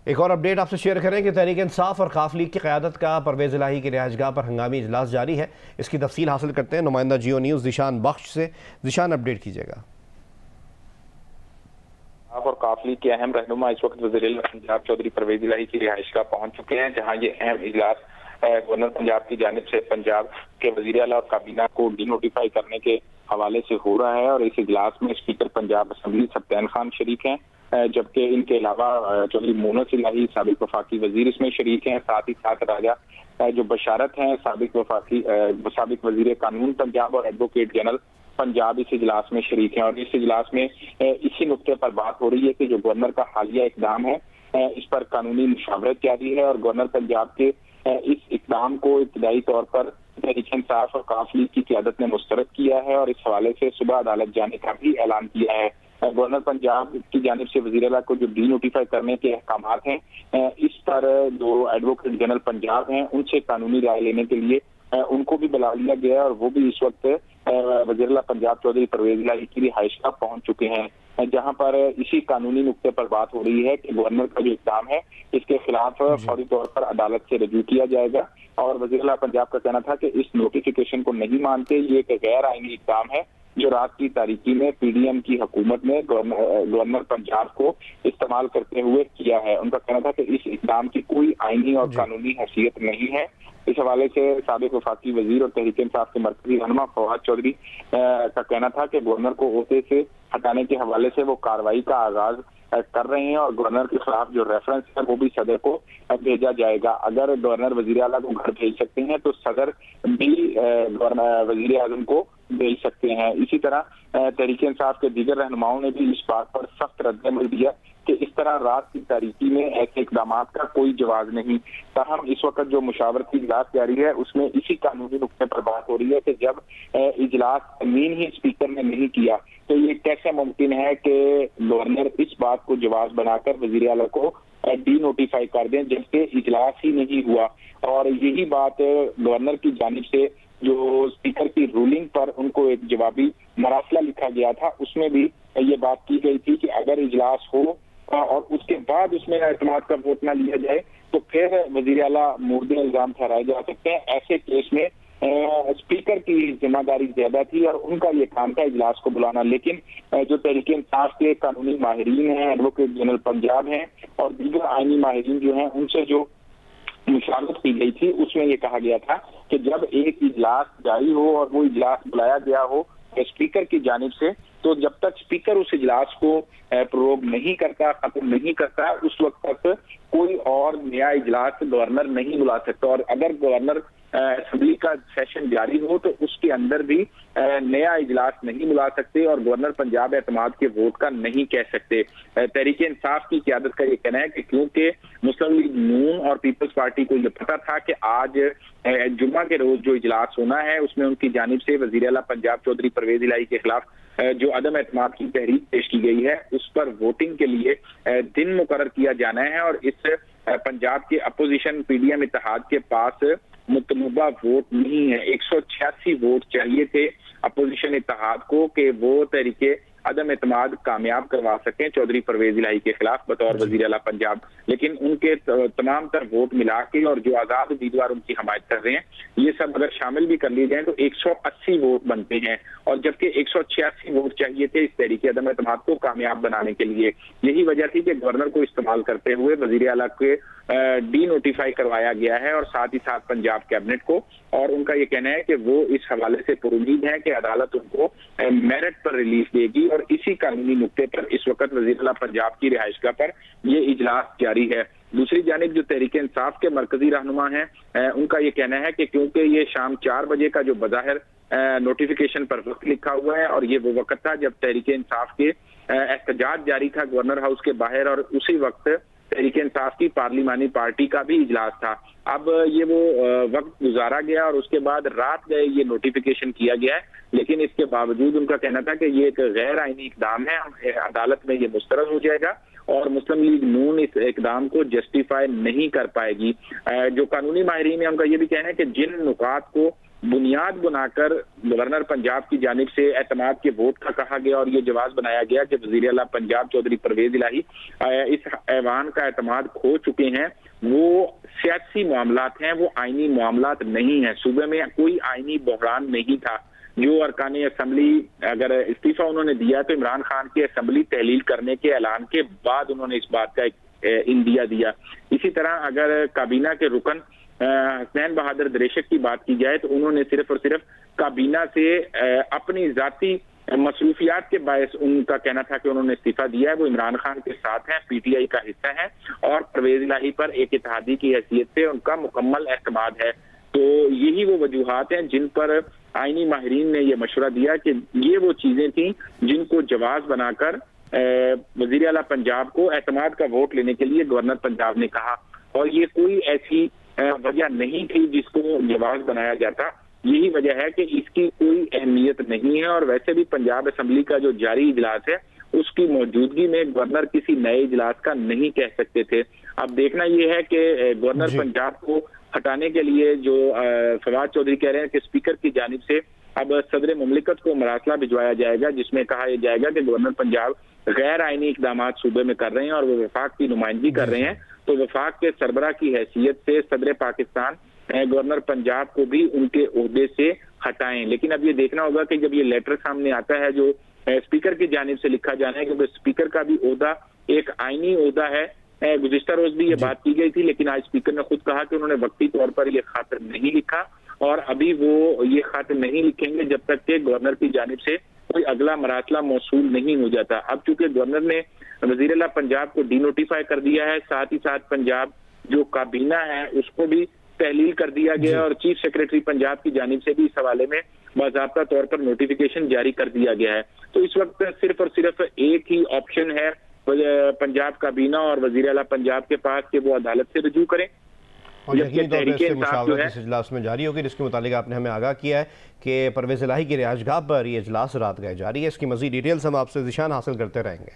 एक और अपडेट आपसे शेयर करें कि तहरीक इंसाफ और काफ लीग की क़यादत का परवेज़ इलाही की रिहाइशगाह पर हंगामी इजलास जारी है। इसकी तफसील हासिल करते हैं नुमाइंदा जियो न्यूज़ ज़ीशान बख्श से। ज़ीशान, अपडेट कीजिएगा। और काफ लीग के अहम रहनुमा इस वक्त वज़ीर पंजाब चौधरी परवेज़ इलाही की रिहाइशगाह पहुंच चुके हैं, जहां ये अहम इजलास गवर्नर पंजाब की जानिब से पंजाब के वज़ीर आला और काबीना को डिनोटिफाई करने के हवाले से हो रहा है। और इस इजलास में स्पीकर पंजाब असम्बली सत्यान खान शरीक हैं, जबकि इनके अलावा चौधरी मोनस इलाही साबिक वफाकी वजीर इसमें शरीक हैं। साथ ही साथ राजा जो बशारत हैं साबिक वजीर कानून पंजाब और एडवोकेट जनरल पंजाब इस इजलास में शरीक हैं। और इस इजलास में इसी नुक्ते पर बात हो रही है कि जो गवर्नर का हालिया इकदाम है इस पर कानूनी मुशावरत जारी है और गवर्नर पंजाब के इस इकदाम को इब्तदाई तौर पर तहरीक इंसाफ और काफ लीग की क़यादत ने मुस्तरद किया है और इस हवाले से सुबह अदालत जाने का भी ऐलान किया है। गवर्नर पंजाब की जानिब से वज़ीर आला को जो डीनोटिफाई करने के अहकामात हैं इस पर जो एडवोकेट जनरल पंजाब हैं उनसे कानूनी राय लेने के लिए उनको भी बुला लिया गया और वो भी इस वक्त वज़ीर आला पंजाब चौधरी परवेज़ इलाही की रिहाइशगाह पहुंच चुके हैं, जहां पर इसी कानूनी नुक्ते पर बात हो रही है कि गवर्नर का जो इक़दाम है इसके खिलाफ फौरी तौर पर अदालत से रजू किया जाएगा। और वज़ीर आला पंजाब का कहना था कि इस नोटिफिकेशन को नहीं मानते, ये एक गैर आईनी इक़दाम है जो रात की तारीकी में पीडीएम की हुकूमत ने गवर्नर पंजाब को इस्तेमाल करते हुए किया है। उनका कहना था कि इस इक़दाम की कोई आईनी और कानूनी हैसियत नहीं है। इस हवाले से साबिक वफाकी वजीर और तहरीक इंसाफ के मरकजी रहनुमा फवाद चौधरी का कहना था कि गवर्नर को ओहदे से हटाने के हवाले से वो कार्रवाई का आगाज कर रहे हैं और गवर्नर के खिलाफ जो रेफरेंस है वो भी सदर को भेजा जाएगा। अगर गवर्नर वजीर आला को घर भेज सकते हैं तो सदर भी वजीर आजम को भेज सकते हैं। इसी तरह तहरीक इंसाफ के दीगर रहनुमाओं ने भी इस बात पर सख्त रद्द-ए-अमल दिया कि इस तरह रात की तारीकी में ऐसे इकदाम का कोई जवाब नहीं। ताहम इस वक्त जो मुशावरती इजलास जारी है उसमें इसी कानूनी नुक्ते पर बात हो रही है कि जब इजलास तमीन ही स्पीकर ने नहीं किया तो ये कैसे मुमकिन है कि गवर्नर इस बात को जवाब बनाकर वजीर आला को डी नोटिफाई कर दें जबकि इजलास ही नहीं हुआ। और यही बात गवर्नर की जानिब से जो स्पीकर की रूलिंग पर उनको एक जवाबी मरासला लिखा गया था उसमें भी ये बात की गई थी कि अगर इजलास हो और उसके बाद उसमें एतमाद का वोट ना लिया जाए तो फिर वजीर आला मुर्दे इल्जाम ठहराए जा सकते हैं। ऐसे केस में स्पीकर की जिम्मेदारी ज्यादा थी और उनका ये काम था इजलास को बुलाना, लेकिन जो तहरीक इंसाफ के कानूनी माहिरीन हैं, एडवोकेट जनरल पंजाब हैं और दीगर आईनी माहिरीन जो हैं उनसे जो मुशावरत की गई थी उसमें ये कहा गया था कि जब एक इजलास जारी हो और वो इजलास बुलाया गया हो स्पीकर की जानिब से तो जब तक स्पीकर उस इजलास को प्रोरोग नहीं करता, खत्म नहीं करता, उस वक्त तक कोई और नया इजलास गवर्नर नहीं बुला सकता। और अगर गवर्नर असेंबली का सेशन जारी हो तो उसके अंदर भी नया इजलास नहीं बुला सकते और गवर्नर पंजाब एतमाद के वोट का नहीं कह सकते। तहरीक इंसाफ की क़यादत का ये कहना है कि क्योंकि मुस्लिम लीग नून और पीपल्स पार्टी को ये पता था कि आज जुम्मा के रोज जो इजलास होना है उसमें उनकी जानिब से वज़ीर आला पंजाब चौधरी परवेज़ इलाही के खिलाफ जो अदम एतमाद की तहरीक पेश की गई है उस पर वोटिंग के लिए दिन मुकर्रर किया जाना है और इस पंजाब के अपोजिशन पीडीएम इत्तेहाद के पास मुतलबा वोट नहीं है। 186 वोट चाहिए थे अपोजिशन इत्तेहाद को कि वो तरीके अदम एतमाद कामयाब करवा सकें चौधरी परवेज़ इलाही के खिलाफ बतौर वज़ीर आला पंजाब, लेकिन उनके तमाम तर वोट मिला के और जो आज़ाद उम्मीदवार उनकी हमायत कर रहे हैं ये सब अगर शामिल भी कर लिए जाए तो 180 वोट बनते हैं और जबकि 186 वोट चाहिए थे इस तरीके अदम एतमाद को कामयाब बनाने के लिए। यही वजह थी कि गवर्नर को इस्तेमाल करते हुए वज़ीर आला के डी नोटिफाई करवाया गया है और साथ ही साथ पंजाब कैबिनेट को। और उनका ये कहना है कि वो इस हवाले से पुरुमीद है कि अदालत उनको मेरिट पर रिलीफ देगी और इसी कानूनी नुक्ते पर इस वक्त वज़ीर आला पंजाब की रिहाइशगाह पर ये इजलास जारी है। दूसरी जानिब जो तहरीक इंसाफ के मरकजी रहनुमा हैं उनका ये कहना है कि क्योंकि ये शाम 4 बजे का जो बज़ाहिर नोटिफिकेशन पर वक्त लिखा हुआ है और ये वो वक्त था जब तहरीक इंसाफ के एहतजाज जारी था गवर्नर हाउस के बाहर और उसी वक्त तहरीक इंसाफ की पार्लिमानी पार्टी का भी इजलास था। अब ये वो वक्त गुजारा गया और उसके बाद रात गए ये नोटिफिकेशन किया गया है, लेकिन इसके बावजूद उनका कहना था कि ये एक गैर आईनी इकदाम है, अदालत में ये मुस्तरद हो जाएगा और मुस्लिम लीग नून इस इकदाम को जस्टिफाई नहीं कर पाएगी। जो कानूनी माहिरीन है उनका ये भी कहना है कि जिन नुकात को बुनियाद बनाकर गवर्नर पंजाब की जानिब से एतमाद के वोट का कहा गया और ये जवाब बनाया गया कि वज़ीर आला पंजाब चौधरी परवेज इलाही इस ऐवान का एतमाद खो चुके हैं। वो सियासी मामलात हैं, वो आईनी मामलात नहीं है। सूबे में कोई आईनी बहरान नहीं था। जो अरकान असम्बली अगर इस्तीफा उन्होंने दिया तो इमरान खान की असम्बली तहलील करने के ऐलान के बाद उन्होंने इस बात का इंदिया दिया। इसी तरह अगर काबीना के रुकन हसनैन बहादुर दरेशक की बात की जाए तो उन्होंने सिर्फ और सिर्फ काबीना से अपनी जाती मसरूफियात के बायस उनका कहना था कि उन्होंने इस्तीफा दिया है। वो इमरान खान के साथ हैं, पीटीआई का हिस्सा है और परवेज इलाही पर एक इत्तेहादी की हैसियत से उनका मुकम्मल एतमाद है। तो यही वो वजूहात हैं जिन पर आईनी माहिरीन ने यह मशवरा दिया कि ये वो चीजें थी जिनको जवाब बनाकर वजीर आला पंजाब को एतमाद का वोट लेने के लिए गवर्नर पंजाब ने कहा, और ये कोई ऐसी वजह नहीं थी जिसको जवाब बनाया जाता। यही वजह है कि इसकी कोई अहमियत नहीं है। और वैसे भी पंजाब असम्बली का जो जारी इजलास है उसकी मौजूदगी में गवर्नर किसी नए इजलास का नहीं कह सकते थे। अब देखना यह है कि गवर्नर पंजाब को हटाने के लिए जो फवाद चौधरी कह रहे हैं कि स्पीकर की जानिब से अब सदर मुमलिकत को मरासला भिजवाया जाएगा, जिसमें कहा यह जाएगा कि गवर्नर पंजाब गैर आईनी इकदाम सूबे में कर रहे हैं और वो वफाक की नुमाइंदगी कर रहे हैं। तो वफाक के सरबरा की हैसियत से सदर पाकिस्तान गवर्नर पंजाब को भी उनके ओहदे से हटाएं। लेकिन अब ये देखना होगा कि जब ये लेटर सामने आता है जो स्पीकर की जानिब से लिखा जाना है, क्योंकि स्पीकर का भी ओहदा एक आईनी ओहदा है। गुज़िश्ता रोज भी ये बात की गई थी, लेकिन आज स्पीकर ने खुद कहा कि उन्होंने वक्ती तौर पर ये खत नहीं लिखा और अभी वो ये खत नहीं लिखेंगे जब तक कि गवर्नर की जानिब से कोई अगला मरासला मौसूल नहीं हो जाता। अब चूंकि गवर्नर ने वज़ीर आला पंजाब को डीनोटिफाई कर दिया है, साथ ही साथ पंजाब जो काबीना है उसको भी तहलील कर दिया गया और चीफ सेक्रेटरी पंजाब की जानिब से भी इस हवाले में बाज़ाब्ता तौर पर नोटिफिकेशन जारी कर दिया गया है। तो इस वक्त सिर्फ और सिर्फ एक ही ऑप्शन है पंजाब काबीना और वज़ीर आला पंजाब के पास कि वो अदालत से रजू करें। और यकीनी तौर पर इससे मुशावरत इस इजलास में जारी होगी, जिसके मुतालिक आपने हमें आगाह किया है कि परवेज़ इलाही की रिहाइशगाह पर ये इजलास रात गए जारी है। इसकी मज़ीद डिटेल्स हम आपसे ज़िशान हासिल करते रहेंगे।